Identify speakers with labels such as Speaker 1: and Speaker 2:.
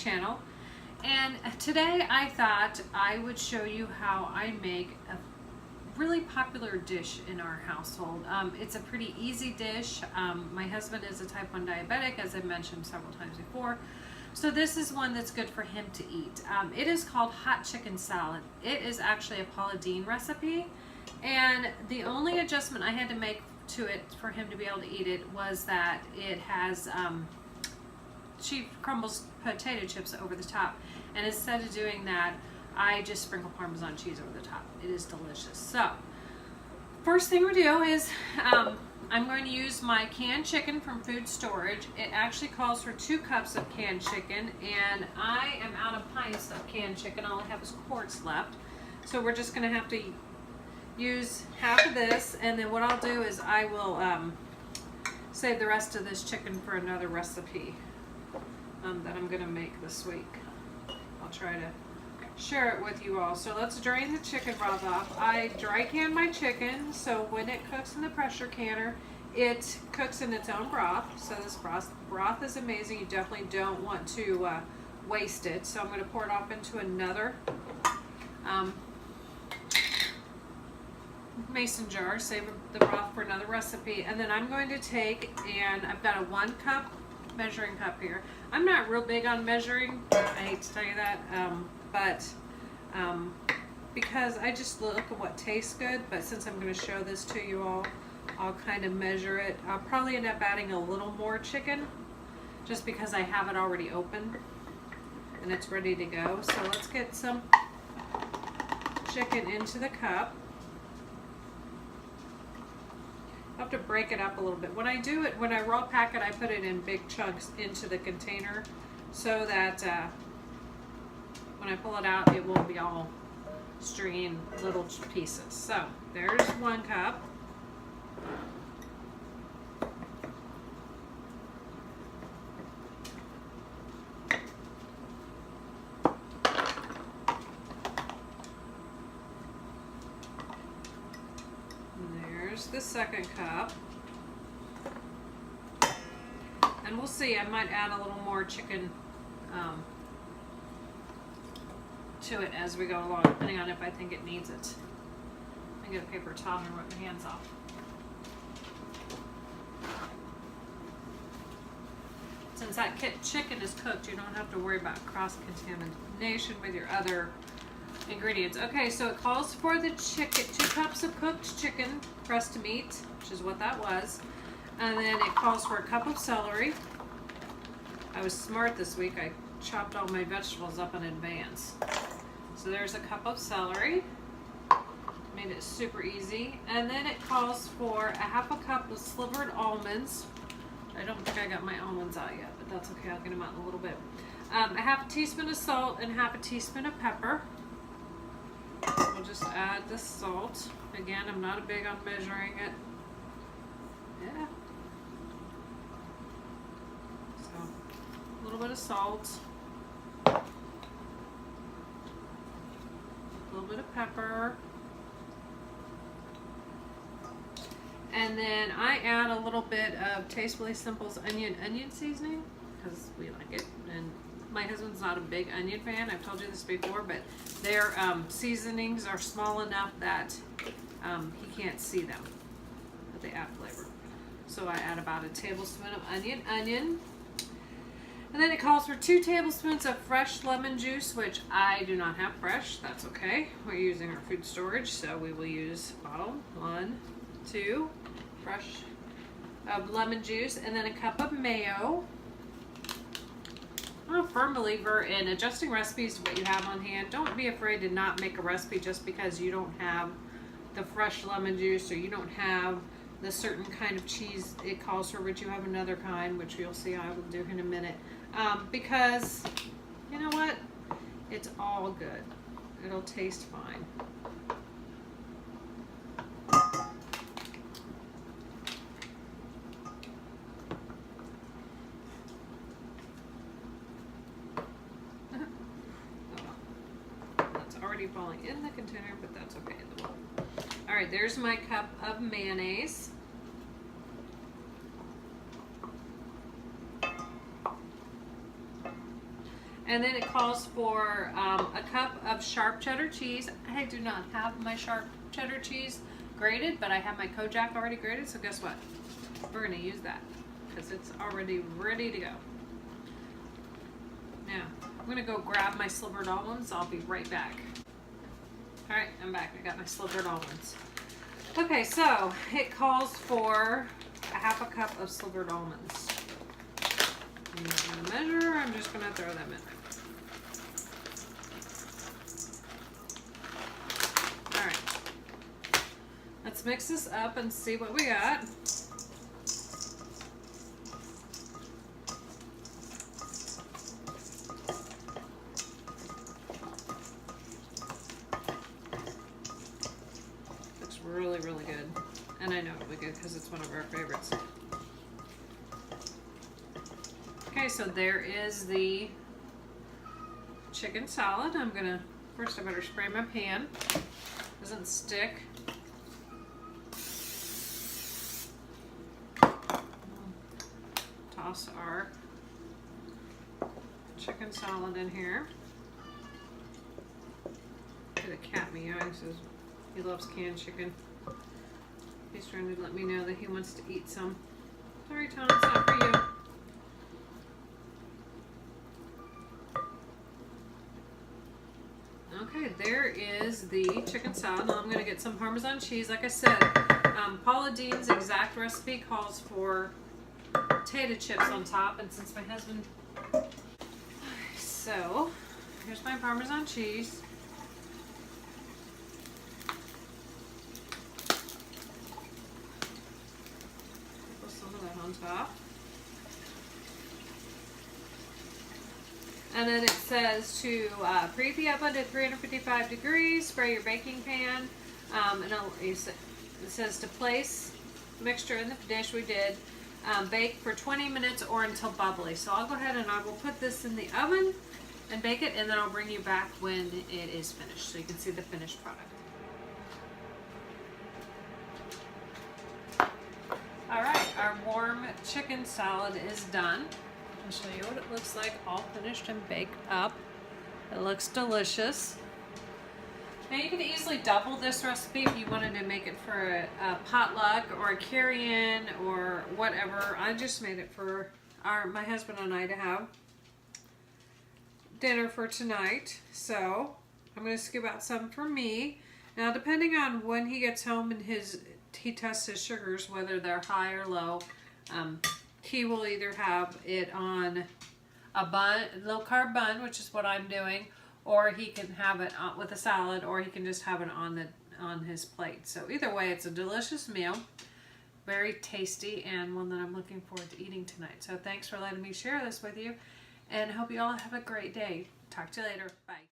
Speaker 1: channel, and today I thought I would show you how I make a really popular dish in our household. It's a pretty easy dish. My husband is a type 1 diabetic, as I've mentioned several times before, so this is one that's good for him to eat. It is called hot chicken salad. It is actually a Paula Deen recipe, and the only adjustment I had to make to it for him to be able to eat it was that it has she crumbles potato chips over the top, and instead of doing that I just sprinkle Parmesan cheese over the top. It is delicious. So first thing we do is I'm going to use my canned chicken from food storage. It actually calls for 2 cups of canned chicken, and I am out of pints of canned chicken. All I have is quarts left, so we're just going to have to use half of this, and then what I'll do is I will save the rest of this chicken for another recipe that I'm going to make this week. I'll try to share it with you all. So let's drain the chicken broth off. I dry can my chicken, so when it cooks in the pressure canner, it cooks in its own broth. So this broth is amazing. You definitely don't want to waste it. So I'm going to pour it off into another mason jar, save the broth for another recipe, and then I'm going to take, and I've got a 1 cup measuring cup here. I'm not real big on measuring, I hate to tell you that, because I just look at what tastes good, but since I'm going to show this to you all, I'll kind of measure it. I'll probably end up adding a little more chicken, just because I have it already open, and it's ready to go. So let's get some chicken into the cup. I have to break it up a little bit. When I do it, when I raw pack it, I put it in big chunks into the container so that when I pull it out, it won't be all stringy in little pieces. So there's 1 cup. The 2nd cup, and we'll see, I might add a little more chicken to it as we go along, depending on if I think it needs it. I get a paper towel and rip my hands off. Since that chicken is cooked, you don't have to worry about cross-contamination with your other ingredients. Okay, so it calls for the chicken, 2 cups of cooked chicken, breast meat, which is what that was, and then it calls for a cup of celery. I was smart this week. I chopped all my vegetables up in advance. So there's a cup of celery. Made it super easy. And then it calls for a 1/2 cup of slivered almonds. I don't think I got my almonds out yet, but that's okay. I'll get them out in a little bit. A 1/2 teaspoon of salt and 1/2 teaspoon of pepper. We'll just add the salt. Again, I'm not big on measuring it. Yeah. So, a little bit of salt. A little bit of pepper. And then I add a little bit of Tastefully Simple's onion seasoning, because we like it. And my husband's not a big onion fan. I've told you this before, but their seasonings are small enough that he can't see them, but they add flavor. So I add about a tablespoon of onion. And then it calls for 2 tablespoons of fresh lemon juice, which I do not have fresh. That's okay. We're using our food storage, so we will use bottle 1, 2 fresh of lemon juice, and then a cup of mayo. I'm a firm believer in adjusting recipes to what you have on hand. Don't be afraid to not make a recipe just because you don't have the fresh lemon juice or you don't have the certain kind of cheese it calls for, but you have another kind, which you'll see I will do in a minute. Because, you know what? It's all good. It'll taste fine. Already falling in the container, but that's okay. All right, there's my cup of mayonnaise. And then it calls for a cup of sharp cheddar cheese. I do not have my sharp cheddar cheese grated, but I have my Kojak already grated, so guess what? We're going to use that because it's already ready to go. Now, I'm going to go grab my slivered almonds. I'll be right back. Alright, I'm back. I got my slivered almonds. Okay, so it calls for a half a cup of slivered almonds. I'm not going to measure, I'm just going to throw them in. Alright. Let's mix this up and see what we got. Looks really, really good. And I know it'll be good because it's one of our favorites. Okay, so there is the chicken salad. I'm gonna, first I better spray my pan. Doesn't stick. Toss our chicken salad in here. Get a cat meowing, says he loves canned chicken. He's trying to let me know that he wants to eat some. Sorry, Tom, it's not for you. Okay, there is the chicken salad. Now I'm going to get some Parmesan cheese. Like I said, Paula Deen's exact recipe calls for potato chips on top, and since my husband... So, here's my Parmesan cheese. Put some of that on top. And then it says to preheat the oven to 355 degrees, spray your baking pan, and it says to place mixture in the dish we did, bake for 20 minutes or until bubbly. So I'll go ahead and I will put this in the oven and bake it, and then I'll bring you back when it is finished so you can see the finished product. Alright, our warm chicken salad is done. I'll show you what it looks like, all finished and baked up. It looks delicious. Now you can easily double this recipe if you wanted to make it for a potluck or a carry-in or whatever. I just made it for my husband and I to have dinner for tonight. So I'm going to scoop out some for me. Now depending on when he gets home and he tests his sugars, whether they're high or low, he will either have it on a bun, low carb bun, which is what I'm doing, or he can have it with a salad, or he can just have it on his plate. So either way, it's a delicious meal, very tasty, and one that I'm looking forward to eating tonight. So thanks for letting me share this with you, and hope you all have a great day. Talk to you later. Bye.